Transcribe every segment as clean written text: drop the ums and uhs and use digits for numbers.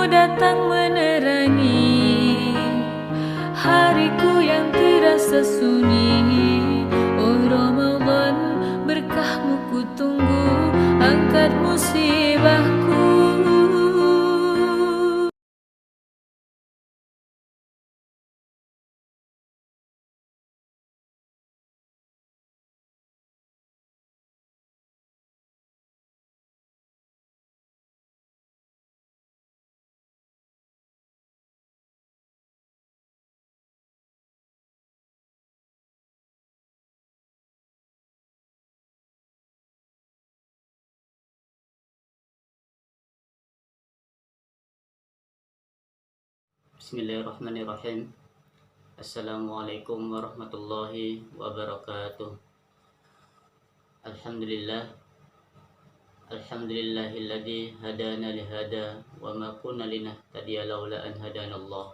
datang menerangi hariku yang terasa sunyi. Oh Ramadan, berkahmu ku tunggu, angkat musibahku. Bismillahirrahmanirrahim. Assalamualaikum warahmatullahi wabarakatuh. Alhamdulillahilladzi hadana lihada wa ma kunna linahtadiya laula an hadanallah.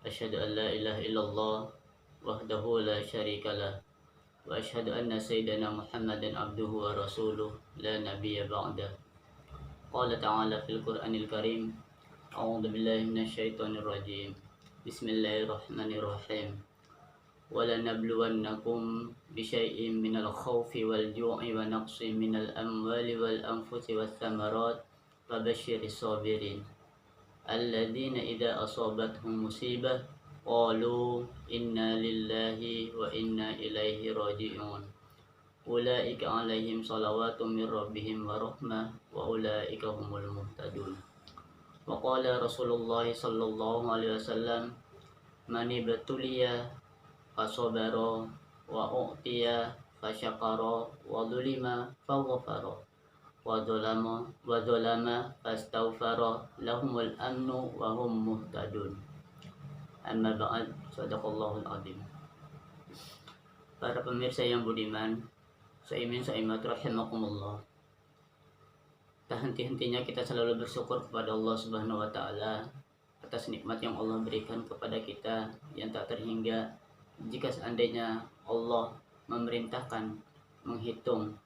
Asyhadu an la ilaha illallah wahdahu la syarikalah wa asyhadu anna sayyidana Muhammadan abduhu wa rasuluh la nabiyya ba'dah. Qala ta'ala fil Qur'anil Karim, a'udzu billahi minasyaitonir rajim. Bismillahirrahmanirrahim. وَلَنَبْلُوَنَّكُمْ بِشَيْءٍ مِنَ الْخَوْفِ وَالْجُوعِ وَنَقْصٍ مِنَ الْأَمْوَالِ وَالْأَنْفُسِ وَالثَّمَرَاتِ وَبَشِّرِ الصَّابِرِينَ الَّذِينَ إِذَا أَصَابَتْهُمْ مُصِيبَةٌ قَالُوا إِنَّا لِلَّهِ وَإِنَّا إِلَيْهِ رَاجِعُونَ أُولَئِكَ عَلَيْهِمْ صَلَوَاتٌ مِّن رَّبِّهِمْ وَرَحْمَةٌ وَأُولَئِكَ هُمُ الْمُهْتَدُونَ وقال رسول الله صلى الله عليه وسلم من ابتلي فصبر وأعطي فشكر وظلم فغفر وظلم فاستغفر لهم الأمن وهم مهتدون. Amma ba'd, sadaqallahul azim. Para pemirsa yang budiman, saimin saimat rahimakumullah. Tak henti-hentinya kita selalu bersyukur kepada Allah Subhanahu wa taala atas nikmat yang Allah berikan kepada kita yang tak terhingga. Jika seandainya Allah memerintahkan menghitung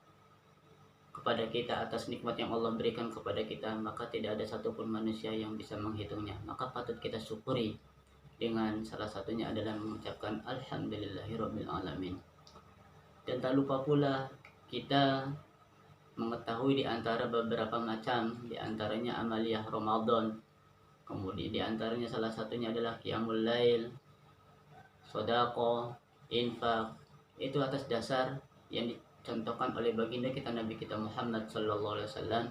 kepada kita atas nikmat yang Allah berikan kepada kita, maka tidak ada satupun manusia yang bisa menghitungnya. Maka patut kita syukuri, dengan salah satunya adalah mengucapkan alhamdulillahirabbil alamin. Dan tak lupa pula kita mengetahui di antara beberapa macam, di antaranya amaliyah Ramadan, kemudian di antaranya salah satunya adalah qiyamul lail, sedekah, infak. Itu atas dasar yang dicontohkan oleh baginda kita Nabi kita Muhammad sallallahu alaihi wasallam.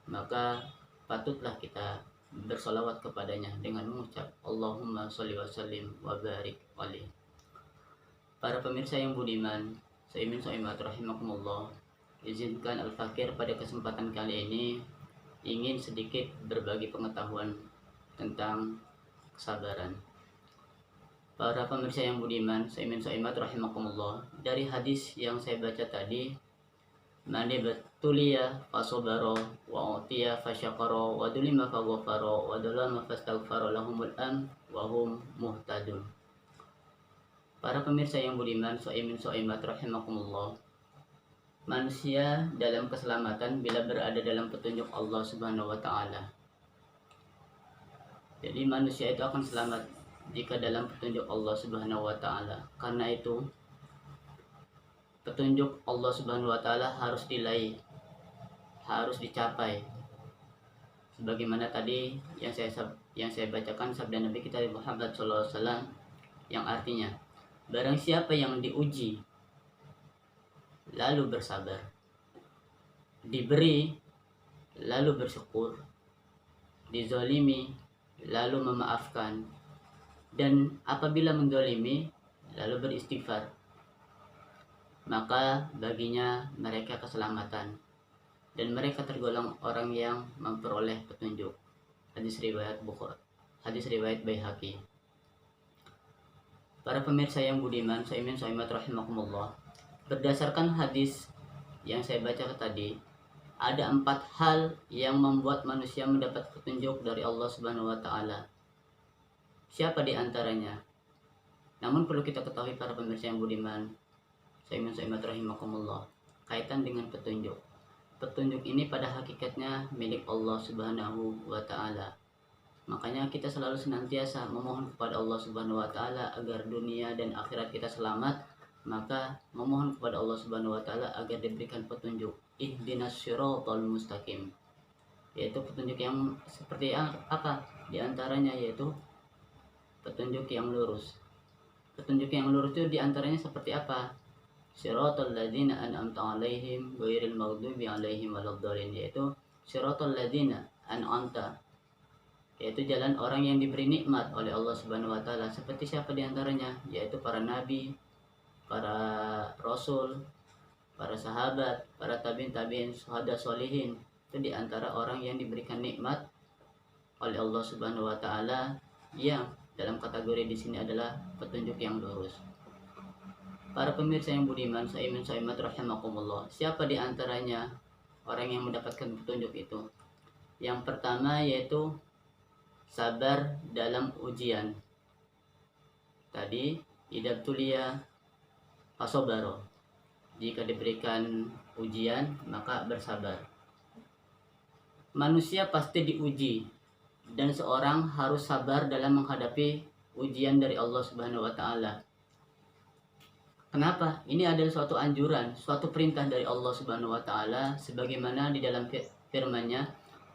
Maka patutlah kita bersolawat kepadanya dengan mengucap Allahumma sholli wa sallim wa barik alaihi. Para pemirsa yang budiman, saimin saimat rahimakumullah, izinkan Al-Fakir pada kesempatan kali ini ingin sedikit berbagi pengetahuan tentang kesabaran. Para pemirsa yang budiman, saimin saimat rahimakumullah, dari hadis yang saya baca tadi, man ibtuliya fasabara wa utiya fasyakara wa dulima faghfara wa dalama fastaghfara lahumul am wa hum muhtadun. Para pemirsa yang budiman, saimin saimat rahimakumullah, manusia dalam keselamatan bila berada dalam petunjuk Allah Subhanahu wa taala. Jadi manusia itu akan selamat jika dalam petunjuk Allah Subhanahu wa taala. Karena itu petunjuk Allah Subhanahu wa taala harus diraih, harus dicapai. Sebagaimana tadi yang saya bacakan sabda Nabi kita Muhammad sallallahu alaihi wasallam yang artinya, barang siapa yang diuji lalu bersabar, diberi lalu bersyukur, dizalimi lalu memaafkan, dan apabila menzalimi lalu beristighfar, maka baginya mereka keselamatan dan mereka tergolong orang yang memperoleh petunjuk. Hadis riwayat Baihaqi. Para pemirsa yang budiman, saimin saimat rahimakumullah, berdasarkan hadis yang saya baca tadi, ada 4 hal yang membuat manusia mendapat petunjuk dari Allah Subhanahu wa taala. Siapa di antaranya? Namun perlu kita ketahui para pemirsa yang budiman, saimin saimat rahimakumullah, kaitan dengan petunjuk. Petunjuk ini pada hakikatnya milik Allah Subhanahu wa taala. Makanya kita selalu senantiasa memohon kepada Allah Subhanahu wa taala agar dunia dan akhirat kita selamat, maka memohon kepada Allah Subhanahu wa taala agar diberikan petunjuk. Ihdinas siratal mustaqim. Yaitu petunjuk yang seperti apa? Di antaranya yaitu petunjuk yang lurus. Petunjuk yang lurus itu di antaranya seperti apa? Siratal ladzina an'amta 'alaihim ghairil maghdubi 'alaihim waladdallin, yaitu siratal ladzina an'amta, yaitu jalan orang yang diberi nikmat oleh Allah Subhanahu wa taala. Seperti siapa di antaranya? Yaitu para nabi, para rasul, para sahabat, para tabi'in, syuhada, sholihin. Itu di antara orang yang diberikan nikmat oleh Allah Subhanahu wa taala, yang dalam kategori di sini adalah petunjuk yang lurus. Para pemirsa yang budiman, saimin saimat rahimakumullah. Siapa di antaranya orang yang mendapatkan petunjuk itu? Yang pertama yaitu sabar dalam ujian. Tadi idab tulia fasobaro. Jika diberikan ujian maka bersabar. Manusia pasti diuji, dan seorang harus sabar dalam menghadapi ujian dari Allah Subhanahu wa taala. Kenapa? Ini adalah suatu anjuran, suatu perintah dari Allah Subhanahu wa taala, sebagaimana di dalam firman-Nya,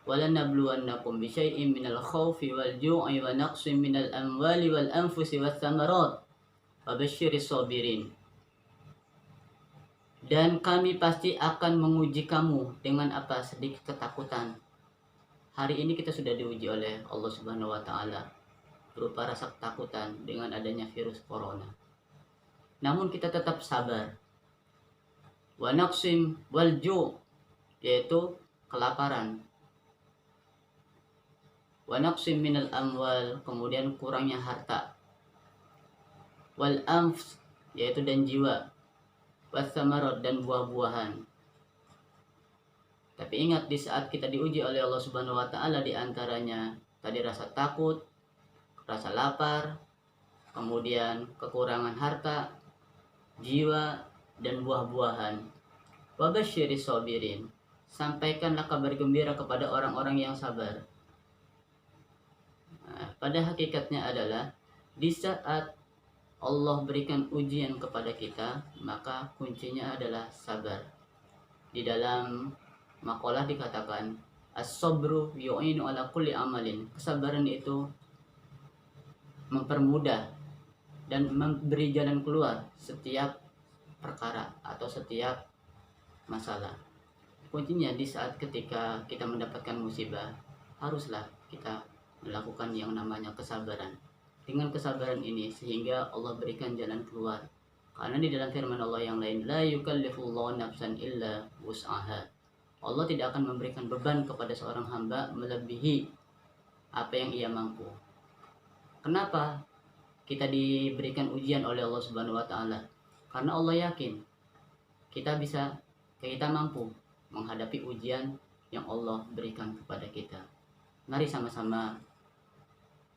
وَلَنَبْلُوَنَّكُمْ بِشَيْءٍ مِنَ الْخَوْفِ وَالْجُوعِ وَنَقْصٍ مِنَ الْأَمْوَالِ وَالْأَنْفُسِ وَالثَّمَرَاتِ وَبَشِّرِ الصَّابِرِينَ. Dan kami pasti akan menguji kamu dengan apa? Sedikit ketakutan. Hari ini kita sudah diuji oleh Allah Subhanahu wa taala berupa rasa ketakutan dengan adanya virus corona. Namun kita tetap sabar. Wa naqsim wal ju', yaitu kelaparan. Wa naqsim minal amwal, kemudian kurangnya harta. Wal anfs, yaitu dan jiwa. Was samarat, dan buah-buahan. Tapi ingat, di saat kita diuji oleh Allah Subhanahu wa taala, di antaranya tadi rasa takut, rasa lapar, kemudian kekurangan harta, jiwa, dan buah-buahan. Wa basyiris sabirin, sampaikanlah kabar gembira kepada orang-orang yang sabar. Nah, pada hakikatnya adalah di saat Allah berikan ujian kepada kita, maka kuncinya adalah sabar. Di dalam makalah dikatakan, as-sabru yu'inu ala kulli amalin. Kesabaran itu mempermudah dan memberi jalan keluar setiap perkara atau setiap masalah. Kuncinya di saat ketika kita mendapatkan musibah, haruslah kita melakukan yang namanya kesabaran. Dengan kesabaran ini sehingga Allah berikan jalan keluar. Karena di dalam firman Allah yang lain, la yukallifullahu nafsan illa wus'aha. Allah tidak akan memberikan beban kepada seorang hamba melebihi apa yang ia mampu. Kenapa kita diberikan ujian oleh Allah Subhanahu wa taala? Karena Allah yakin kita mampu menghadapi ujian yang Allah berikan kepada kita. Mari sama-sama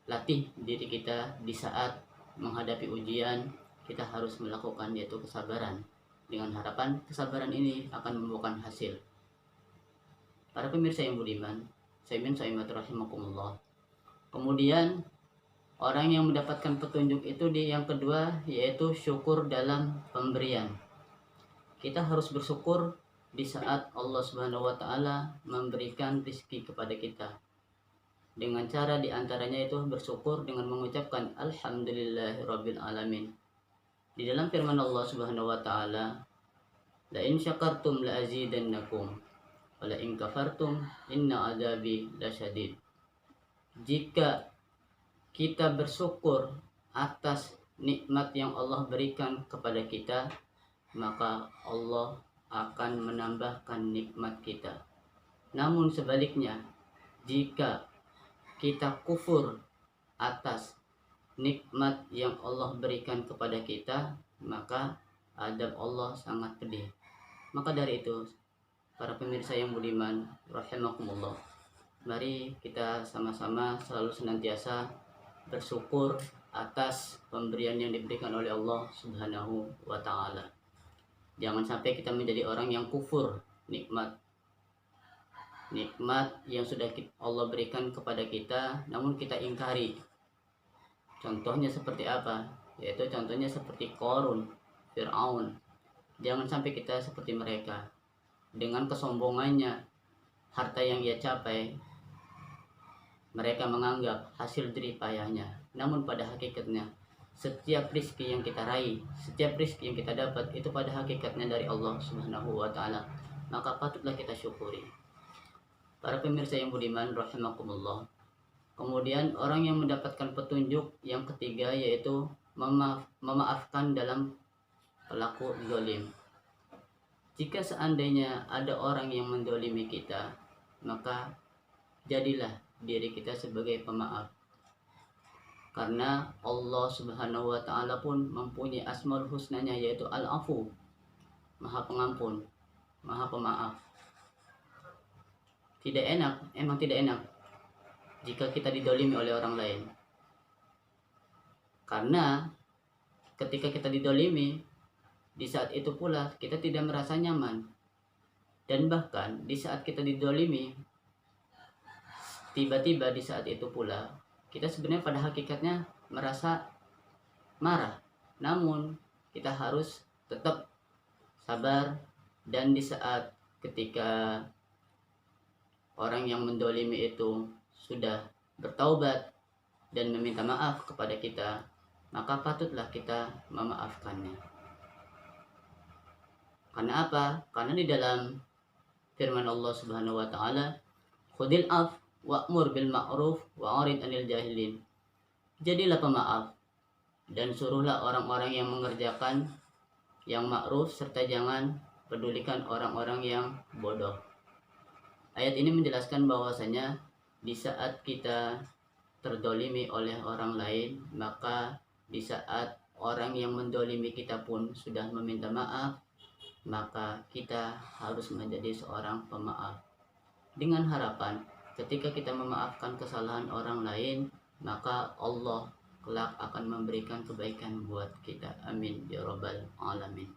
latih diri kita di saat menghadapi ujian. Kita harus melakukan yaitu kesabaran, dengan harapan kesabaran ini akan membuahkan hasil. Para pemirsa yang budiman, saimin saimat rahimakumullah. Kemudian orang yang mendapatkan petunjuk itu yang kedua yaitu syukur dalam pemberian. Kita harus bersyukur di saat Allah Subhanahu wa taala memberikan rezeki kepada kita. Dengan cara diantaranya itu bersyukur dengan mengucapkan alhamdulillahirabbil alamin. Di dalam firman Allah Subhanahu wa taala, la in syakartum la azidannakum wa la in kafartum inna adzabi lasyadid. Jika kita bersyukur atas nikmat yang Allah berikan kepada kita, maka Allah akan menambahkan nikmat kita. Namun sebaliknya, jika kita kufur atas nikmat yang Allah berikan kepada kita, maka adab Allah sangat pedih. Maka dari itu, para pemirsa yang budiman rahimakumullah, mari kita sama-sama selalu senantiasa bersyukur atas pemberian yang diberikan oleh Allah Subhanahu wa taala. Jangan sampai kita menjadi orang yang kufur nikmat nikmat yang sudah Allah berikan kepada kita namun kita ingkari. Contohnya seperti apa? Yaitu contohnya seperti Qarun, Fir'aun. Jangan sampai kita seperti mereka. Dengan kesombongannya, harta yang ia capai, mereka menganggap hasil jerih payahnya. Namun pada hakikatnya, setiap rizki yang kita raih, setiap rizki yang kita dapat, itu pada hakikatnya dari Allah Subhanahu wa Ta'ala. Maka patutlah kita syukuri. Para pemirsa yang budiman, rahimakumullah. Kemudian orang yang mendapatkan petunjuk yang ketiga yaitu memaafkan dalam pelaku zalim. Jika seandainya ada orang yang mendolimi kita, maka jadilah diri kita sebagai pemaaf. Karena Allah Subhanahu wa Ta'ala pun mempunyai asmaul husnanya yaitu Al-Afu, Maha Pengampun, Maha Pemaaf. Emang tidak enak jika kita didolimi oleh orang lain. Karena ketika kita didolimi, di saat itu pula kita tidak merasa nyaman. Dan bahkan di saat kita didolimi, tiba-tiba di saat itu pula kita sebenarnya pada hakikatnya merasa marah. Namun kita harus tetap sabar, dan di saat ketika orang yang mendolimi itu sudah bertaubat dan meminta maaf kepada kita, maka patutlah kita memaafkannya. Karena apa? Karena di dalam firman Allah Subhanahu wa Ta'ala, khudil af wa'mur bil ma'ruf wa'arid anil jahilin. Jadilah pemaaf dan suruhlah orang-orang yang mengerjakan yang ma'ruf, serta jangan pedulikan orang-orang yang bodoh. Ayat ini menjelaskan bahwasanya di saat kita terdolimi oleh orang lain, maka di saat orang yang mendolimi kita pun sudah meminta maaf, maka kita harus menjadi seorang pemaaf. Dengan harapan ketika kita memaafkan kesalahan orang lain, maka Allah kelak akan memberikan kebaikan buat kita. Amin ya rabbal alamin.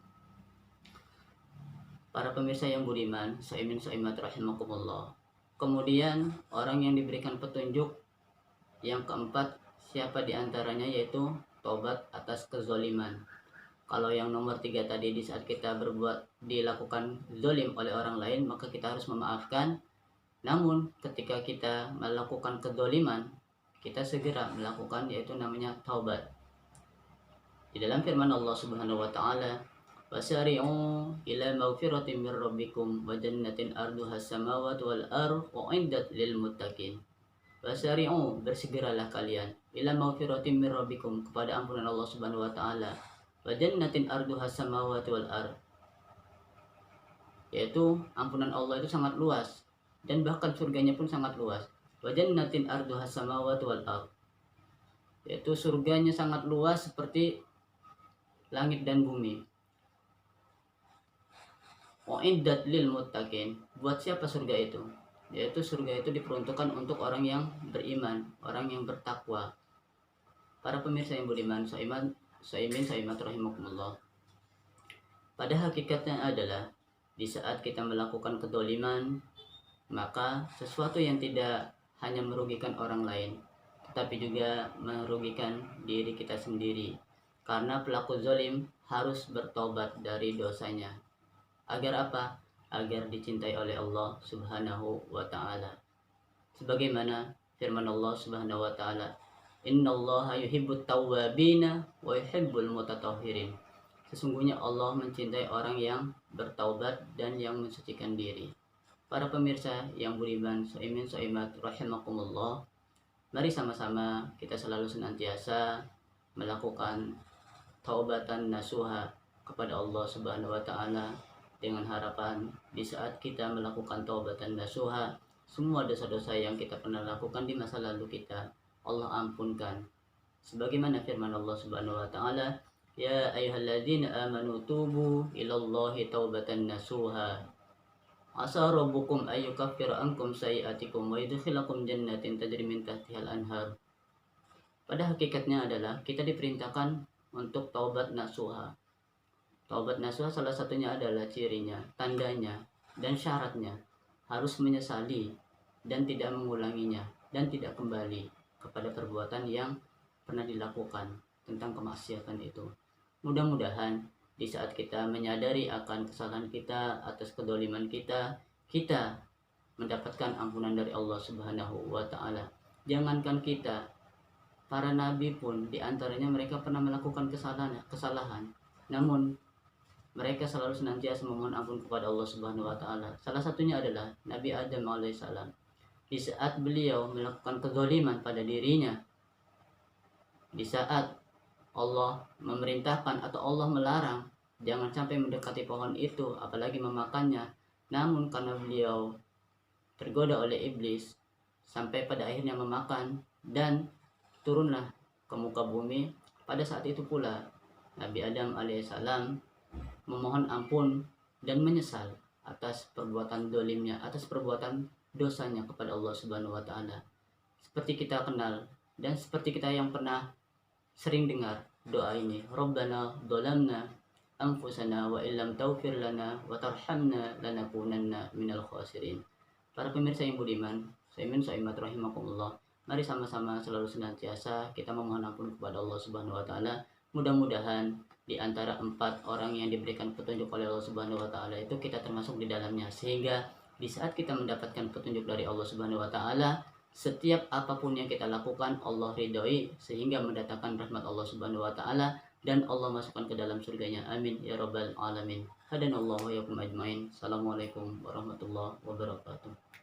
Para pemirsa yang budiman, saimin saimat rahimakumullah. Kemudian orang yang diberikan petunjuk yang keempat, siapa diantaranya, yaitu tobat atas kezoliman. Kalau yang nomor 3 tadi, di saat kita dilakukan zolim oleh orang lain, maka kita harus memaafkan. Namun ketika kita melakukan kezoliman, kita segera melakukan, yaitu namanya taubat. Di dalam firman Allah Subhanahu wa Ta'ala, wasari'u ila maghfiratin min rabbikum wa jannatin arduha samawati wal ardh u'iddat lil muttaqin. Wasari'u, bersegeralah kalian, ila maghfiratin min rabbikum, kepada ampunan Allah Subhanahu wa Ta'ala, wa jannatin arduha samawati wal ardh, yaitu ampunan Allah itu sangat luas dan bahkan surganya pun sangat luas. Wa jannatin arduha samawati wal ardh, yaitu surganya sangat luas seperti langit dan bumi. U'iddat lil muttaqin, buat siapa surga itu? Yaitu surga itu diperuntukkan untuk orang yang beriman, orang yang bertakwa. Para pemirsa yang budiman, saimat rahimakumullah. Pada hakikatnya adalah di saat kita melakukan kedoliman, maka sesuatu yang tidak hanya merugikan orang lain, tetapi juga merugikan diri kita sendiri. Karena pelaku zalim harus bertobat dari dosanya. Agar apa? Agar dicintai oleh Allah Subhanahu wa Ta'ala. Sebagaimana firman Allah Subhanahu wa Ta'ala, innallaha yuhibbut tawwabina wa yuhibbul mutatahhirin. Sesungguhnya Allah mencintai orang yang bertaubat dan yang mensucikan diri. Para pemirsa yang budiman, saimin saimat rahimakumullah, mari sama-sama kita selalu senantiasa melakukan taubatan nasuha kepada Allah Subhanahu wa Ta'ala, dengan harapan di saat kita melakukan taubatan nasuha, semua dosa-dosa yang kita pernah lakukan di masa lalu kita, Allah ampunkan. Sebagaimana firman Allah Subhanahu wa Ta'ala, ya ayyuhalladzina amanu tubu ilallahi taubatan nasuha asa rabbukum ayyukaffira ankum sayi'atikum wa yudkhilakum jannatin tajri min tahtihal anhar. Pada hakikatnya adalah kita diperintahkan untuk taubat nasuha. Taubat nasuha salah satunya adalah cirinya, tandanya, dan syaratnya harus menyesali dan tidak mengulanginya dan tidak kembali kepada perbuatan yang pernah dilakukan tentang kemaksiatan itu. Mudah-mudahan di saat kita menyadari akan kesalahan kita atas kedoliman kita, kita mendapatkan ampunan dari Allah Subhanahu wa Ta'ala. Jangankan kita, para nabi pun diantaranya mereka pernah melakukan kesalahan, namun mereka selalu senantiasa memohon ampun kepada Allah Subhanahu wa Ta'ala. Salah satunya adalah Nabi Adam alaihissalam. Di saat beliau melakukan kezaliman pada dirinya, di saat Allah memerintahkan atau Allah melarang jangan sampai mendekati pohon itu, apalagi memakannya, namun karena beliau tergoda oleh iblis sampai pada akhirnya memakan dan turunlah ke muka bumi. Pada saat itu pula Nabi Adam alaihissalam memohon ampun dan menyesal atas perbuatan dolimnya, atas perbuatan dosanya kepada Allah Subhanahu wa Ta'ala. Seperti kita kenal dan seperti kita yang pernah sering dengar doa ini, Rabbana dzalamna anfusana wa illam taghfir lana wa tarhamna lanakunanna minal khasirin. Para pemirsa yang budiman, Saimin Saimat rahimakumullah, mari sama-sama selalu senantiasa kita memohon ampun kepada Allah Subhanahu wa Ta'ala. Mudah-mudahan di antara 4 orang yang diberikan petunjuk oleh Allah Subhanahu wa Ta'ala itu kita termasuk di dalamnya, sehingga di saat kita mendapatkan petunjuk dari Allah Subhanahu wa Ta'ala, setiap apapun yang kita lakukan Allah ridhoi sehingga mendatangkan rahmat Allah Subhanahu wa Ta'ala dan Allah masukkan ke dalam surganya. Amin ya rabbal alamin. Hadanallahu wa yakum ajmain. Assalamualaikum warahmatullahi wabarakatuh.